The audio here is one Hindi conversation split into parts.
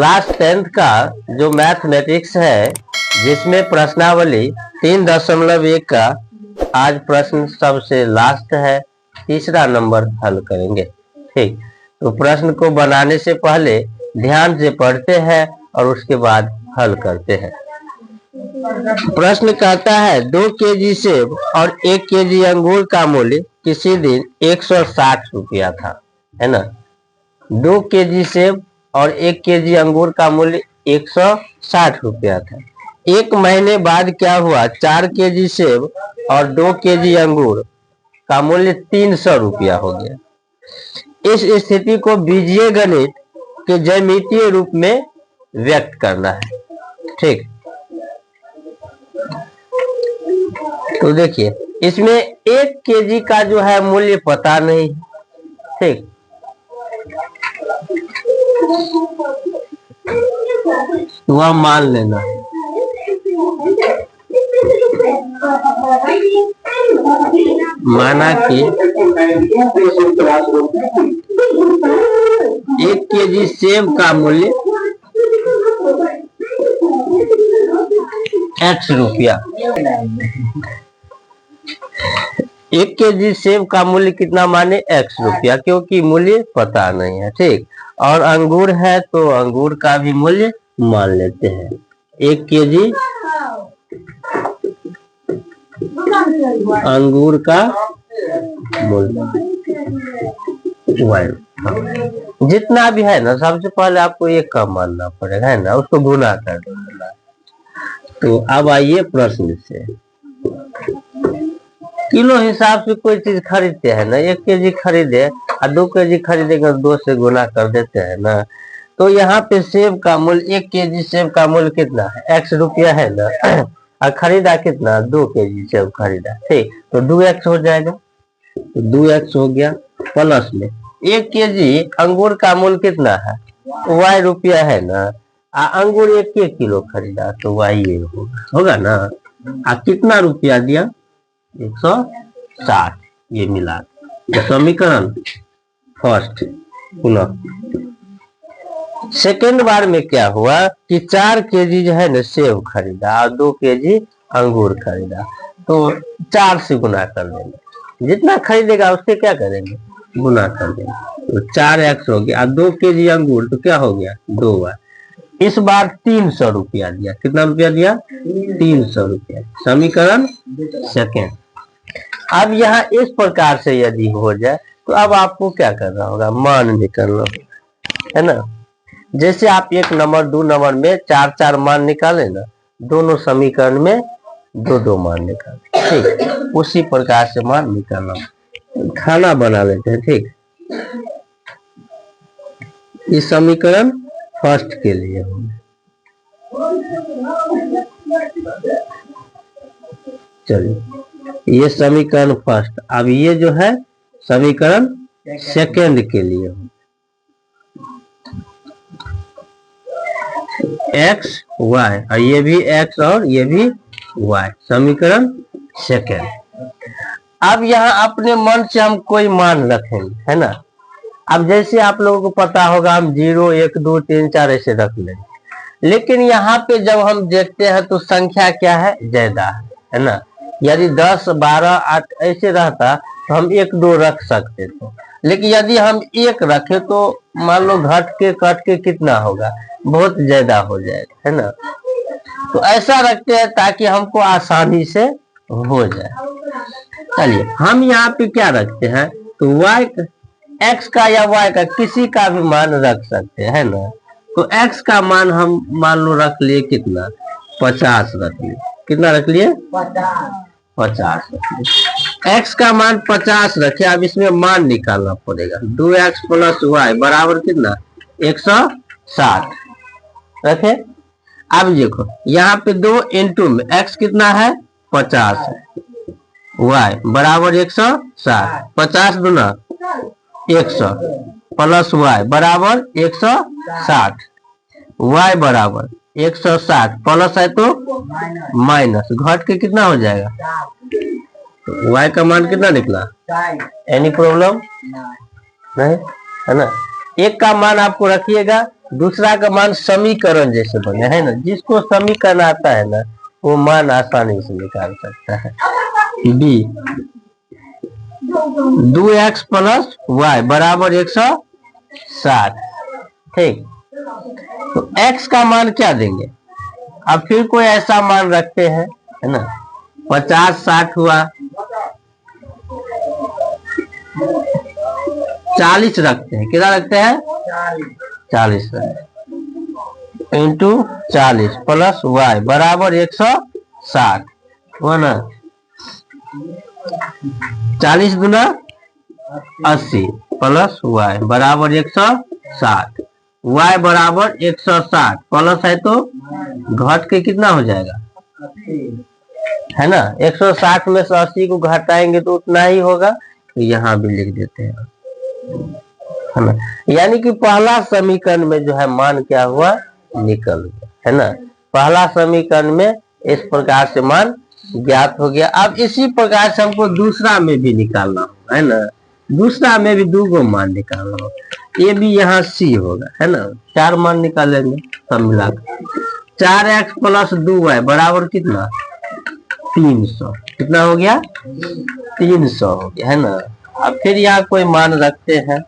क्लास 10th का जो मैथमेटिक्स है, जिसमें प्रश्नावली 3.1 का आज प्रश्न सबसे लास्ट है, तीसरा नंबर हल करेंगे। ठीक, तो प्रश्न को बनाने से पहले ध्यान से पढ़ते हैं और उसके बाद हल करते हैं। प्रश्न कहता है 2 केजी सेब और 1 केजी अंगूर का मूल्य किसी दिन 160 रुपया था, है ना। 2 केजी सेब और 1 केजी अंगूर का मूल्य 160 रुपया था। 1 महीने बाद क्या हुआ? 4 केजी सेब और 2 केजी अंगूर का मूल्य 300 रुपया हो गया। इस स्थिति को बीजीय गणित के ज्यामितीय रूप में व्यक्त करना है। ठीक, तो देखिए इसमें 1 केजी का जो है मूल्य पता नहीं। ठीक, वह मान लेना है। माना कि 1 केजी सेब का मूल्य x रुपया। 1 केजी सेब का मूल्य कितना माने? x रुपया, क्योंकि मूल्य पता नहीं है। ठीक, और अंगूर है तो अंगूर का भी मूल्य मान लेते हैं। 1 केजी अंगूर का मूल्य जितना भी है ना, सबसे पहले आपको 1 का मानना पड़ेगा, है ना, उसको गुना कर देना। तो अब आइए प्रश्न से। किलो हिसाब से कोई चीज खरीदते हैं ना, 1 केजी खरीदे और 2 केजी खरीदेगा, 2 से गुना कर देते हैं ना। तो यहाँ पे सेब का मूल्य 1 केजी सेब का मूल्य कितना है? x रुपया है ना, और खरीदा कितना? 2 केजी सेब खरीदा। ठीक, तो 2x हो जाएगा। तो 2x हो गया, प्लस में 1 केजी अंगूर का मूल्य कितना है? y रुपया है ना, अंगूर 1 किलो खरीदा तो y ये होगा ना। कितना रुपया दिया? 160। ये मिला तो समीकरण फर्स्ट। पुनः सेकेंड बार में क्या हुआ कि 4 केजी जो है ना सेब खरीदा और 2 केजी अंगूर खरीदा, तो 4 से गुना कर देंगे। जितना खरीदेगा उससे क्या करेंगे? गुना कर देंगे। तो 4x हो गया। 2 केजी अंगूर तो क्या हो गया? 2y। इस बार 300 रुपया दिया। कितना रुपया दिया? 300 रुपया। समीकरण सेकेंड। अब यहाँ इस प्रकार से यदि हो जाए तो अब आपको क्या करना होगा? मान निकालना होगा, है ना। जैसे आप 1 नंबर 2 नंबर में 4 मान निकाले ना, दोनों समीकरण में 2 मान निकाले। ठीक, उसी प्रकार से मान निकालना। खाना बना लेते हैं। ठीक, इस समीकरण फर्स्ट के लिए चलिए, ये समीकरण फर्स्ट। अब ये जो है समीकरण सेकेंड के लिए x y, और ये भी x और ये भी y। समीकरण सेकेंड। अब यहाँ अपने मन से हम कोई मान रखेंगे, है ना। अब जैसे आप लोगों को पता होगा, हम 0 1 2 3 4 ऐसे रख लेंगे। लेकिन यहाँ पे जब हम देखते हैं तो संख्या क्या है? ज्यादा है ना। यदि 10 12 8 ऐसे रहता तो हम 1 2 रख सकते थे। लेकिन यदि हम 1 रखे तो मान लो घट के कट के कितना होगा? बहुत ज्यादा हो जाएगा, है ना। तो ऐसा रखते हैं ताकि हमको आसानी से हो जाए। चलिए, हम यहाँ पे क्या रखते हैं? तो y x का या y का किसी का भी मान रख सकते हैं, है ना। तो x का मान हम मान लो रख लिए कितना? 50 रख लिए। कितना रख लिए? 50 रख लिए। x का मान 50 रखे। अब इसमें मान निकालना पड़ेगा। 2x प्लस y बराबर कितना? 160 रखे। अब देखो यहाँ पे 2 इंटू में x कितना है? 50 है, y बराबर 160। 50 दूना 100 प्लस y बराबर 160। y बराबर 160 प्लस है तो माइनस, घट के कितना हो जाएगा? y का मान कितना निकला? एनी प्रॉब्लम नहीं, है ना। एक का मान आपको रखिएगा, दूसरा का मान समीकरण जैसे बने है ना, जिसको समीकरण आता है ना वो मान आसानी से निकाल सकता है। बी 2x प्लस वाई बराबर 160। ठीक, तो x का मान क्या देंगे? अब फिर कोई ऐसा मान रखते हैं, है ना, 50 60 हुआ, 40 रखते हैं। कितना रखते हैं? 40 इंटू 40 प्लस वाई बराबर 160 हुआ ना। 40 गुना 80 प्लस वाई बराबर 160। वाई बराबर 160 प्लस है तो घट के कितना हो जाएगा, है ना। 160 में से 80 को घटाएंगे तो उतना ही होगा, तो यहाँ भी लिख देते हैं, है ना। यानी कि पहला समीकरण में जो है मान क्या हुआ, निकल गया, है ना। पहला समीकरण में इस प्रकार से मान ज्ञात हो गया। अब इसी प्रकार से हमको दूसरा में भी निकालना होगा, है ना। दूसरा में भी 2 गो मान निकालना होगा। ये भी यहाँ सी होगा, है ना। 4 मान निकालेंगे सब मिलाकर। 4x प्लस 2y बराबर कितना, 300। कितना हो गया, 300 हो गया, है ना। अब फिर यहाँ कोई मान रखते हैं,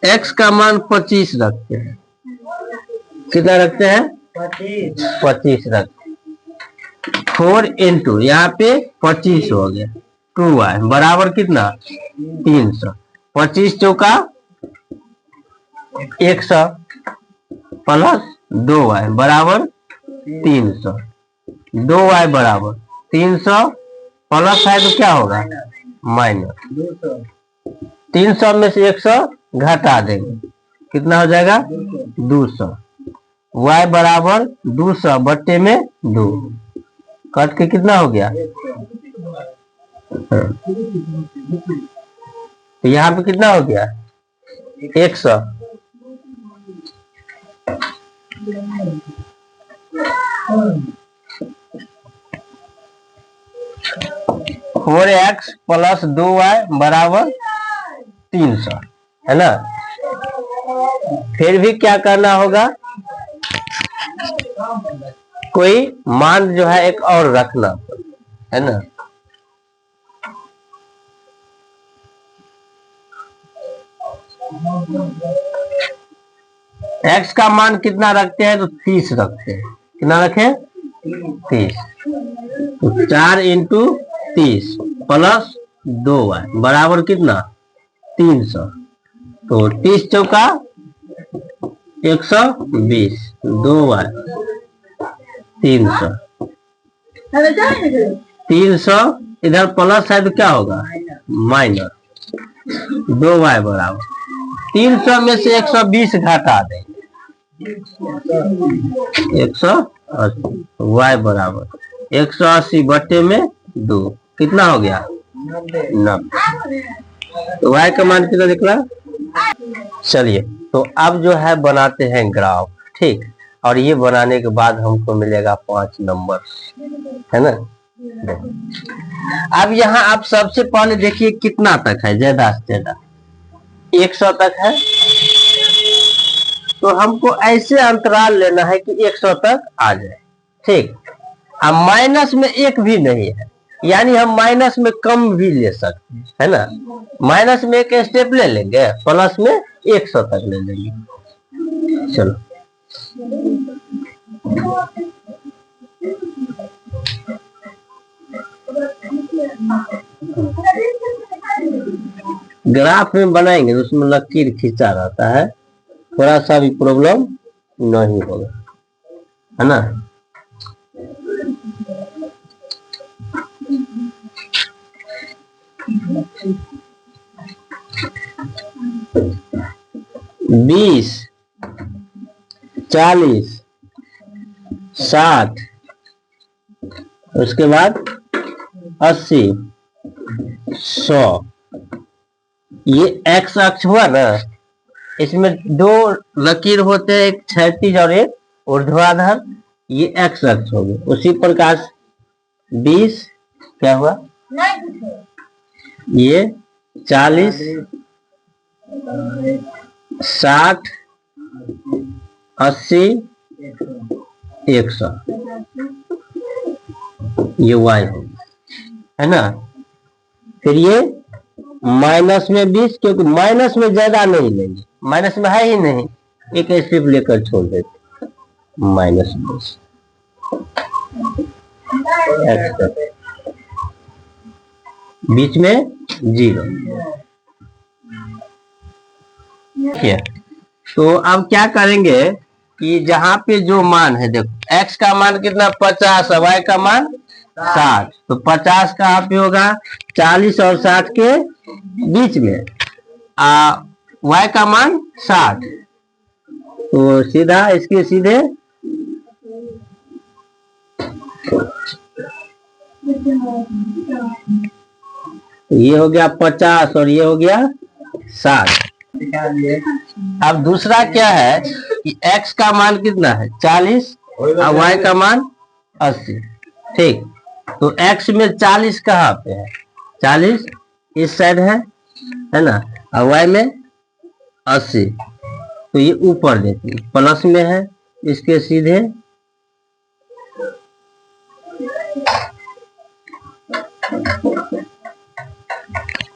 x का मान 25 रखते हैं। कितना रखते हैं, 25 रखते हैं। 4 इंटू यहाँ पे 25 हो गया 2y बराबर कितना, 300। 25 चौका 100 प्लस 2y बराबर 300। 2y बराबर 300 प्लस है तो क्या होगा, माइनस। 300 में से 100 घटा देंगे, कितना हो जाएगा, 200। y बराबर 200 बट्टे में 2 कट के कितना हो गया, तो यहाँ पे कितना हो गया, 100। 4x प्लस 2y बराबर 300, है ना। फिर भी क्या करना होगा, कोई मान जो है एक और रखना, है ना। x का मान कितना रखते हैं, तो 30 रखते हैं। कितना रखें, 30। तो 4 इंटू 30 प्लस 2y बराबर कितना, 300। तो 30 चौका 120, 2y 300। 300 इधर प्लस है तो क्या होगा, माइनस। 2y बराबर 300 में से 120 घटा देंगे, 180। y बराबर 180 बट्टे में 2 कितना हो गया, 90। तो y का मान कितना निकला। चलिए, तो अब जो है बनाते हैं ग्राफ, ठीक। और ये बनाने के बाद हमको मिलेगा 5 नंबर, है ना। अब यहाँ आप सबसे पहले देखिए कितना तक है, ज्यादा से ज्यादा 100 तक है। तो हमको ऐसे अंतराल लेना है कि 100 तक आ जाए, ठीक। अब माइनस में एक भी नहीं है, यानी हम माइनस में कम भी ले सकते हैं, है ना। माइनस में एक स्टेप ले लेंगे, प्लस में 100 तक ले लेंगे। चलो, ग्राफ में बनाएंगे तो उसमें लकीर खींचा रहता है, थोड़ा सा भी प्रॉब्लम नहीं होगा, है ना। बीस 40 60 उसके बाद 80 100। ये एक्स अक्ष हुआ ना, इसमें 2 लकीर होते हैं, एक क्षैतिज और एक ऊर्ध्वाधर। ये एक्स अक्ष हो गया। उसी प्रकार 20 क्या हुआ? ये 40, 60, 80, 100, ये y होगा, है ना। फिर ये माइनस में 20, क्योंकि माइनस में ज्यादा नहीं लेंगे, माइनस में है ही नहीं, एक स्टेप लेकर छोड़ देते, माइनस 20 बीच में 0। ठीक, तो अब क्या करेंगे कि जहां पे जो मान है, देखो x का मान कितना 50 और y का मान 60, तो 50 कहाँ पे होगा? 40 और 60 के बीच में, y का मान 60, तो सीधा इसके सीधे ये हो गया 50 और ये हो गया 60। अब दूसरा क्या है कि x का मान कितना है 40 और y का मान 80। ठीक, तो x में 40 कहाँ पे है? 40 इस साइड है ना, और y में 80, तो ये ऊपर देती प्लस में है, इसके सीधे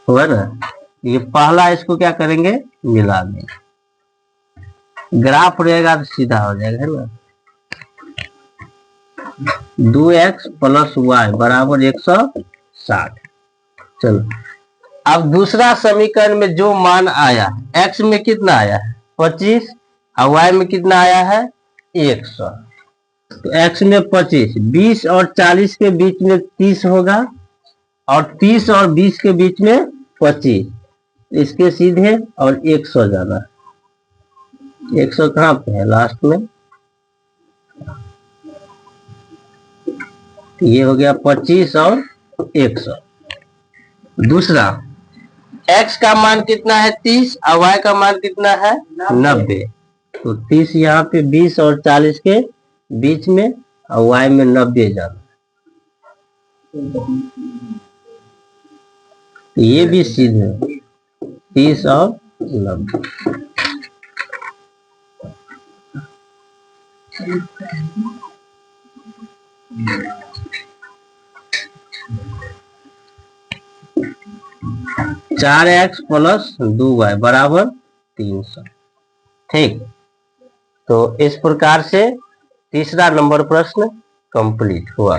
हुआ ना। ये पहला इसको क्या करेंगे? मिला देंगे, ग्राफ रहेगा तो सीधा हो जाएगा, है ना। 2x प्लस y बराबर 160। चलो, अब दूसरा समीकरण में जो मान आया, x में कितना आया है 25 और y में कितना आया है 100, तो x में 25, 20 और 40 के बीच में 30 होगा, और 30 और 20 के बीच में 25, इसके सीधे और 100 जाना, 100 कहाँ पे है? लास्ट में। ये हो गया 25 और 100। दूसरा x का मान कितना है 30 और y का मान कितना है 90, तो 30 यहाँ पे 20 और 40 के बीच में, और y में 90 जाना, ये भी सीधे 30 और 90। 4x प्लस 2y बराबर 300। ठीक, तो इस प्रकार से तीसरा नंबर प्रश्न कंप्लीट हुआ।